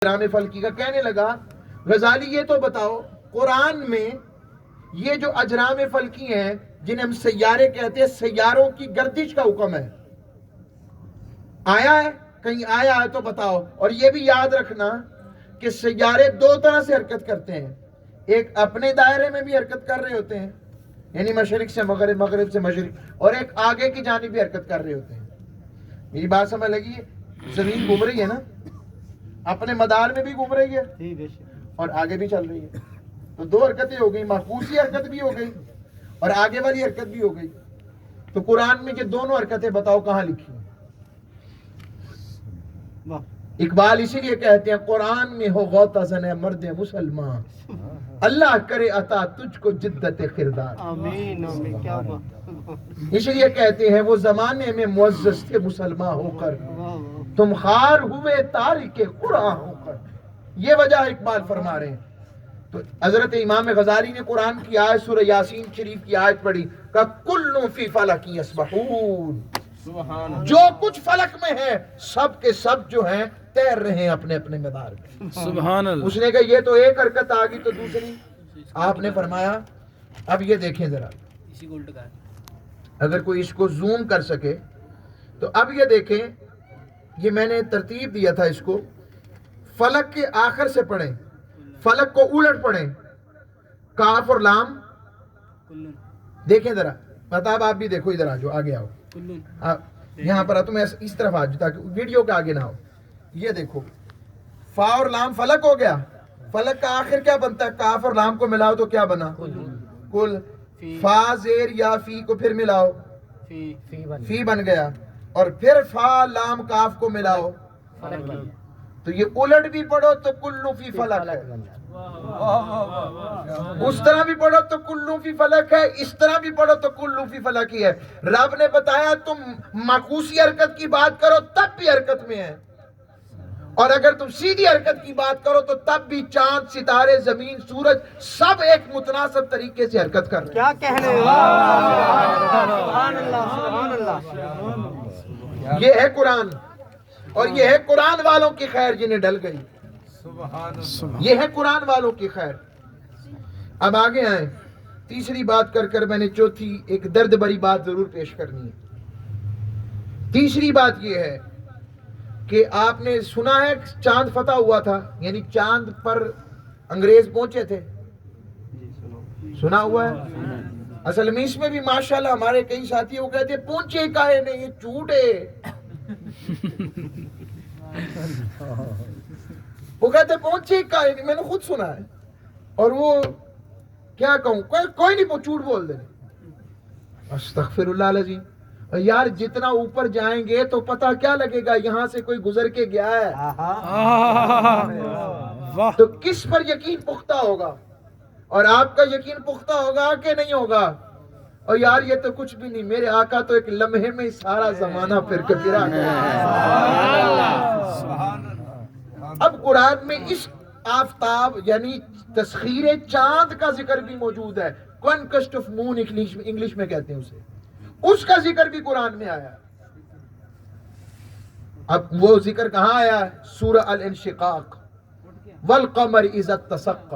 اجرام فلکی کا کہنے لگا غزالی یہ تو بتاؤ قرآن میں یہ جو اجرام فلکی ہیں جنہیں ہم سیارے کہتے ہیں سیاروں کی گردش کا حکم ہے آیا ہے کہیں آیا ہے تو بتاؤ. اور یہ بھی یاد رکھنا کہ سیارے دو طرح سے حرکت کرتے ہیں, ایک اپنے دائرے میں بھی حرکت کر رہے ہوتے ہیں یعنی مشرق سے مغرب مغرب سے مشرق, اور ایک آگے کی جانب بھی حرکت کر رہے ہوتے ہیں. میری بات سمجھ لگی؟ زمین گھوم رہی ہے نا, اپنے مدار میں بھی گھوم رہی ہے اور آگے بھی چل رہی ہے, تو دو حرکتیں ہو گئی, محفوظی حرکت بھی ہو گئی اور آگے والی حرکت بھی ہو گئی. تو قرآن میں یہ دونوں حرکتیں بتاؤ کہاں لکھی ہیں؟ اقبال اسی لیے کہتے ہیں قرآن میں ہو غوطہ زن مرد مسلمان, اللہ کرے عطا تجھ کو جدت کردار. اس لیے کہتے ہیں وہ زمانے میں معزز تھے مسلمان ہو کر, تم خار ہوئے تارک قرآن ہو کر. یہ وجہ اقبال فرما رہے ہیں. تو حضرت امام غزالی نے قرآن کی آیت سورہ یاسین شریف کی آیت پڑھی کہ کل فی فلک یسبحون, جو کچھ فلک میں ہے سب کے سب جو ہیں تیر رہے ہیں اپنے اپنے مدار میں. سبحان اللہ. اس نے کہا یہ تو ایک حرکت آ گئی تو دوسری. آپ نے فرمایا اب یہ دیکھیں ذرا, اگر کوئی اس کو زوم کر سکے تو اب یہ دیکھیں, یہ میں نے ترتیب دیا تھا اس کو, فلک کے آخر سے پڑھیں, فلک کو الٹ پڑھیں, کاف اور لام دیکھیں ذرا. مطلب آپ بھی دیکھو, ادھر آ جاؤ, آگے آؤ, یہاں پر تم اس طرف آ جاؤ تاکہ ویڈیو کے آگے نہ ہو. یہ دیکھو فا اور لام فلک ہو گیا, فلک کا آخر کیا بنتا ہے؟ کاف اور لام کو ملاؤ تو کیا بنا؟ کل. فا زیر یا فی کو پھر ملاؤ فی بن گیا, اور پھر فا لام کاف کو ملاؤ تو یہ الٹ بھی پڑھو تو کلو فی فلک ہے, اس طرح بھی پڑھو تو کلو فی فلک ہے, اس طرح بھی پڑھو تو کلو فی فلک ہی ہے. رب نے بتایا تم معکوسی حرکت کی بات کرو تب بھی حرکت میں ہے, اور اگر تم سیدھی حرکت کی بات کرو تو تب بھی چاند ستارے زمین سورج سب ایک متناسب طریقے سے حرکت کر رہے ہیں. کیا کہنے, سبحان اللہ سبحان اللہ. یہ ہے قرآن, اور یہ ہے قرآن والوں کی خیر جنہیں ڈل گئی. یہ ہے قرآن والوں کی خیر. اب آگے آئیں, تیسری بات کر کر میں نے چوتھی ایک درد بری بات ضرور پیش کرنی ہے. تیسری بات یہ ہے کہ آپ نے سنا ہے چاند فتح ہوا تھا, یعنی چاند پر انگریز پہنچے تھے, سنا ہوا ہے؟ اصل میں اس میں بھی ماشاءاللہ ہمارے کئی ساتھی وہ کہتے ہیں پہنچے کاہے نہیں, یہ جھوٹ ہے. وہ کہتے پہنچے کاہے نہیں, میں نے خود سنا ہے, اور وہ کیا کہوں, کوئی نہیں جھوٹ بول دے. استغفر اللہ العظیم. یار جتنا اوپر جائیں گے تو پتہ کیا لگے گا یہاں سے کوئی گزر کے گیا ہے, تو کس پر یقین پختہ ہوگا, اور آپ کا یقین پختہ ہوگا کہ نہیں ہوگا؟ اور یار یہ تو کچھ بھی نہیں, میرے آقا تو ایک لمحے میں سارا زمانہ پھر کے پھرا گیا. اب قرآن میں اس آفتاب یعنی تسخیر چاند کا ذکر بھی موجود ہے, کانکویسٹ آف مون انگلش میں کہتے ہیں اسے, اس کا ذکر بھی قرآن میں آیا. اب وہ ذکر کہاں آیا ہے؟ سورہ الانشقاق, والقمر اذا اتسق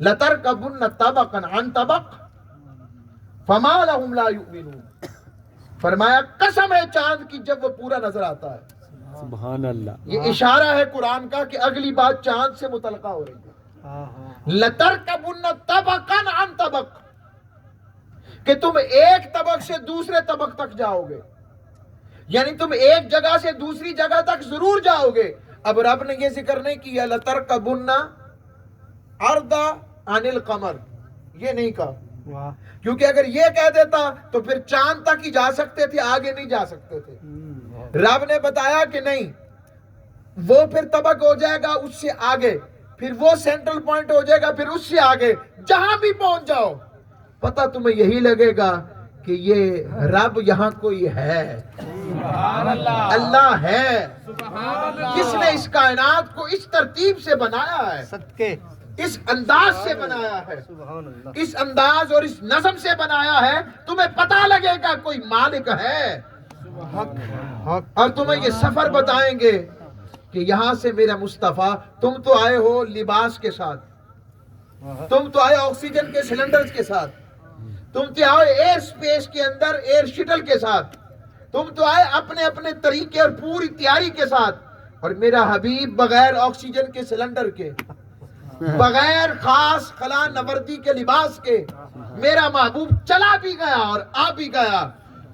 لترکبن طبقا عن طبق فما لهم لا یؤمنون. فرمایا قسم ہے چاند کی جب وہ پورا نظر آتا ہے. سبحان اللہ. یہ اشارہ ہے قرآن کا کہ اگلی بات چاند سے متعلقہ ہو رہی ہے. لترکبن طبقا عن طبق, کہ تم ایک طبق سے دوسرے طبق تک جاؤ گے, یعنی تم ایک جگہ سے دوسری جگہ تک ضرور جاؤ گے. اب رب نے یہ ذکر نہیں کیا لترکبن عرض عن القمر, یہ نہیں کہا, کیونکہ اگر یہ کہہ دیتا تو پھر چاند تک ہی جا سکتے تھے, آگے نہیں جا سکتے تھے. رب نے بتایا کہ نہیں, وہ پھر طبق ہو جائے گا اس سے آگے, پھر وہ سینٹرل پوائنٹ ہو جائے گا, پھر اس سے آگے, جہاں بھی پہنچ جاؤ پتہ تمہیں یہی لگے گا کہ یہ رب یہاں کوئی ہے, اللہ ہے, جس نے اس کائنات کو اس ترتیب سے بنایا ہے, صدقے اس انداز سے بنایا ہے, اس انداز اور اس نظم سے بنایا ہے. تمہیں پتہ لگے گا کوئی مالک ہے, اور تمہیں یہ سفر بتائیں گے کہ یہاں سے میرا مصطفیٰ، تم تو آئے ہو لباس کے ساتھ، تم تو آئے آکسیجن کے سلنڈرز کے ساتھ، تم تو آئے ایئر سپیس کے اندر ایئر شٹل کے ساتھ، تم تو آئے اپنے اپنے طریقے اور پوری تیاری کے ساتھ، اور میرا حبیب بغیر آکسیجن کے سلنڈر کے، بغیر خاص خلا نوردی کے لباس کے، میرا محبوب چلا بھی گیا اور آ بھی گیا،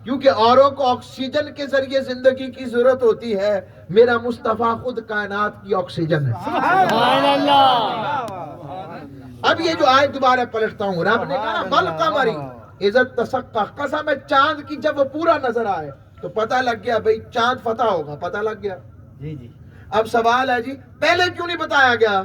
کیونکہ اوروں کو آکسیجن کے ذریعے زندگی کی ضرورت ہوتی ہے، میرا مصطفیٰ خود کائنات کی آکسیجن ہے۔ سبحان اللہ۔ اب یہ جو آیت دوبارہ پلٹتا ہوں، رب نے کہا والقمری اذا تسقا، قسم ہے چاند کی جب وہ پورا نظر آئے تو پتہ لگ گیا بھئی چاند فتح ہوگا، پتہ لگ گیا۔ جی جی، اب سوال ہے جی پہلے کیوں نہیں بتایا گیا؟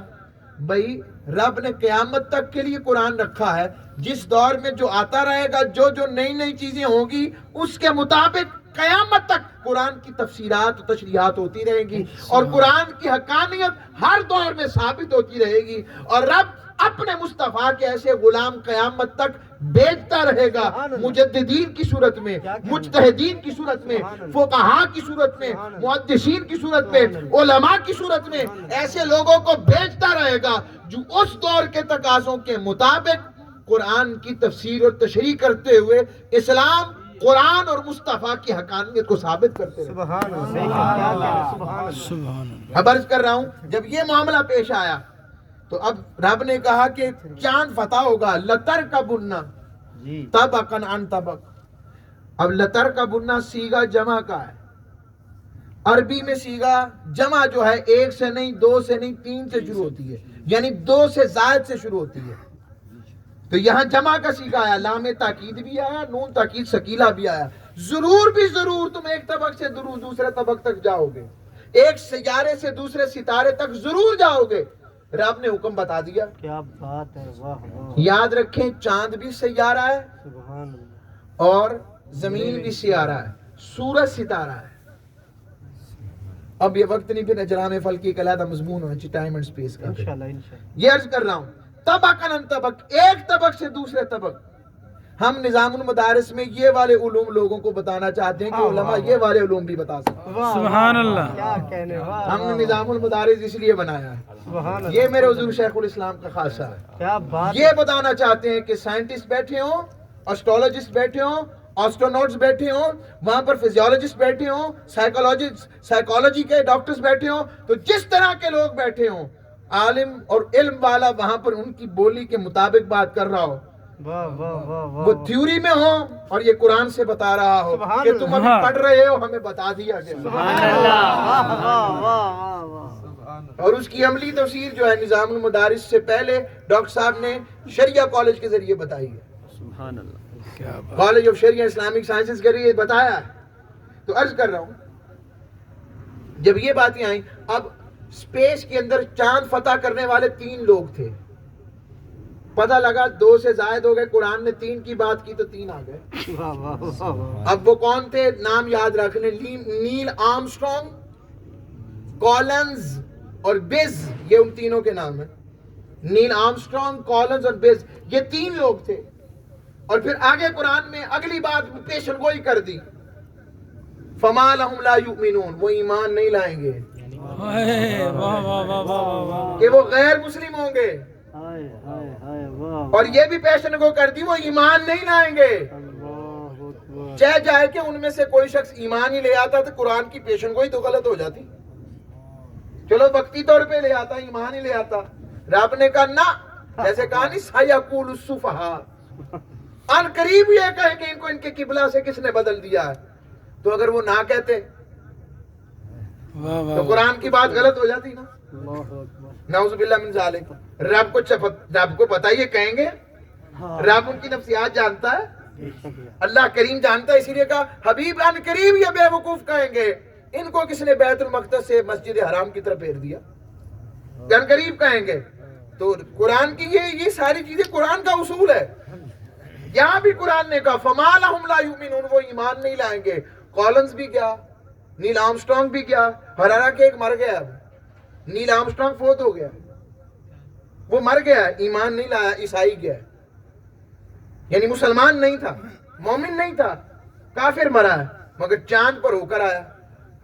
بھئی رب نے قیامت تک کے لیے قرآن رکھا ہے، جس دور میں جو آتا رہے گا، جو نئی نئی چیزیں ہوں گی، اس کے مطابق قیامت تک قرآن کی تفسیرات و تشریحات ہوتی رہیں گی، اور قرآن کی حقانیت ہر دور میں ثابت ہوتی رہے گی، اور رب اپنے مصطفیٰ کے ایسے غلام قیامت تک بھیجتا رہے گا، مجددین کی صورت میں، مجتہدین کی صورت میں، فقہاء کی صورت میں، محدثین کی صورت میں، علماء کی صورت میں، ایسے لوگوں کو بھیجتا رہے گا جو اس دور کے تقاضوں کے مطابق قرآن کی تفسیر اور تشریح کرتے ہوئے اسلام، قرآن اور مصطفیٰ کی حقانیت کو ثابت کرتے رہے۔ سبحان اللہ، سبحان اللہ۔ اب عرض کر رہا ہوں، جب یہ معاملہ پیش آیا تو اب رب نے کہا کہ چاند فتح ہوگا، لتر کا بننا جی، طبقاً عن طبق۔ اب لتر کا بننا سیغہ جمع کا ہے، عربی میں سیغہ جمع جو ہے ایک سے نہیں، دو سے نہیں، تین سے شروع ہوتی ہے، یعنی دو سے زائد سے شروع ہوتی ہے، تو یہاں جمع کا سیغہ آیا، لام تاکید بھی آیا، نون تاکید ثقیلہ بھی آیا۔ ضرور بھی ضرور تم ایک طبق سے دوسرے طبق تک جاؤ گے، ایک سیارے سے دوسرے ستارے تک ضرور جاؤ گے، رب نے حکم بتا دیا۔ کیا بات ہے، واہ واہ، یاد رکھیں چاند بھی سیارہ ہے سبحان اللہ۔ اور زمین بھی سیارہ ہے، سورج ستارہ ہے۔ اب یہ وقت نہیں، پھر اجرام فلکی ایک علیحدہ مضمون ہونا چاہیے، ٹائم اینڈ سپیس کا۔ انشاءاللہ انشاءاللہ۔ یہ عرض کر رہا ہوں، طبقاً عن طبق، ایک طبق سے دوسرے طبق۔ ہم نظام المدارس میں یہ والے علوم لوگوں کو بتانا چاہتے ہیں کہ علماء یہ والے علوم بھی بتا سکتے ہیں۔ سبحان اللہ، کیا کہنے، ہم نے نظام المدارس اس لیے بنایا ہے، سبحان اللہ، یہ میرے حضور شیخ الاسلام کا خاصہ ہے۔ کیا بات، یہ بتانا چاہتے ہیں کہ سائنٹسٹ بیٹھے ہوں، اسٹرولوجسٹ بیٹھے ہوں، آسٹرونوٹس بیٹھے ہوں، وہاں پر فزیولوجسٹ بیٹھے ہوں، سائیکالوجی کے ڈاکٹرز بیٹھے ہوں، تو جس طرح کے لوگ بیٹھے ہوں، عالم اور علم والا وہاں پر ان کی بولی کے مطابق بات کر رہا ہو، واہ واہ واہ واہ، وہ تھیوری میں ہو اور یہ قرآن سے بتا رہا ہو سبحان کہ تم ابھی اللہ، پڑھ رہے ہو، ہمیں بتا دیا گیا، سبحان اللہ، واہ واہ واہ واہ، اور اس کی عملی تفسیر جو ہے نظام المدارس سے پہلے ڈاکٹر صاحب نے شریعہ کالج کے ذریعے بتائی ہے، سبحان اللہ، college of Shariah Islamic sciences کے ذریعے بتایا ہے۔ تو عرض کر رہا ہوں، جب یہ باتیں آئیں، اب سپیس کے اندر چاند فتح کرنے والے 3 لوگ تھے، پتہ لگا 2 سے زائد ہو گئے، قرآن نے 3 کی بات کی تو 3 آ گئے۔ واہ واہ واہ واہ، اب وہ کون تھے؟ نام یاد رکھنے، نیل آرمسٹرانگ، کولنز اور بز، یہ ان تینوں کے نام ہیں۔ نیل آرمسٹرانگ، کولنز اور بز، یہ 3 لوگ تھے، اور پھر آگے قرآن میں اگلی بات پیشن گوئی کر دی، فما لہم لا یؤمنون، وہ ایمان نہیں لائیں گے، کہ وہ غیر مسلم ہوں گے، ہائے ہائے ہائے، واہ، اور یہ بھی پیشن گو کر دی وہ ایمان نہیں لائیں گے۔ اللہ اکبر، چاہے جائے کہ ان میں سے کوئی شخص ایمان ہی لے آتا تو قرآن کی پیشن گوئی تو غلط ہو جاتی، چلو وقتی طور پہ لے آتا، ایمان ہی لے آتا۔ رب نے کہا نہ، جیسے کہا نہیں سیقول السفہاء، ان قریب یہ کہیں کہ ان کو ان کے قبلہ سے کس نے بدل دیا ہے، تو اگر وہ نہ کہتے تو قرآن کی بات غلط ہو جاتی نا، اللہ اکبر، نعوذ باللہ من ذالک۔ رب کو پتہ یہ کہیں گے، رب ان کی نفسیات جانتا ہے، بے شک ہے، اللہ کریم جانتا ہے، اسی لیے کہا حبیب ان قریب یہ بے وقوف کہیں گے ان کو کس نے بیت المقدس سے مسجد حرام کی طرف پھیر دیا، ان قریب کہیں گے۔ تو قرآن کی یہ ساری چیزیں قرآن کا اصول ہے۔ یہاں بھی قرآن نے کہا فما لہم لا یؤمنون، وہ ایمان نہیں لائیں گے۔ کولنز بھی گیا، نیل آرمسٹرانگ بھی گیا، حرارہ ایک مر گیا، اب نیل آرمسٹرانگ فوت ہو گیا، وہ مر گیا، ایمان نہیں لایا، عیسائی گیا، یعنی مسلمان نہیں تھا، مومن نہیں تھا، کافر مرا ہے، مگر چاند پر ہو کر آیا۔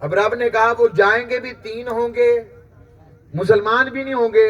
اب رب نے کہا وہ جائیں گے بھی 3 ہوں گے، مسلمان بھی نہیں ہوں گے،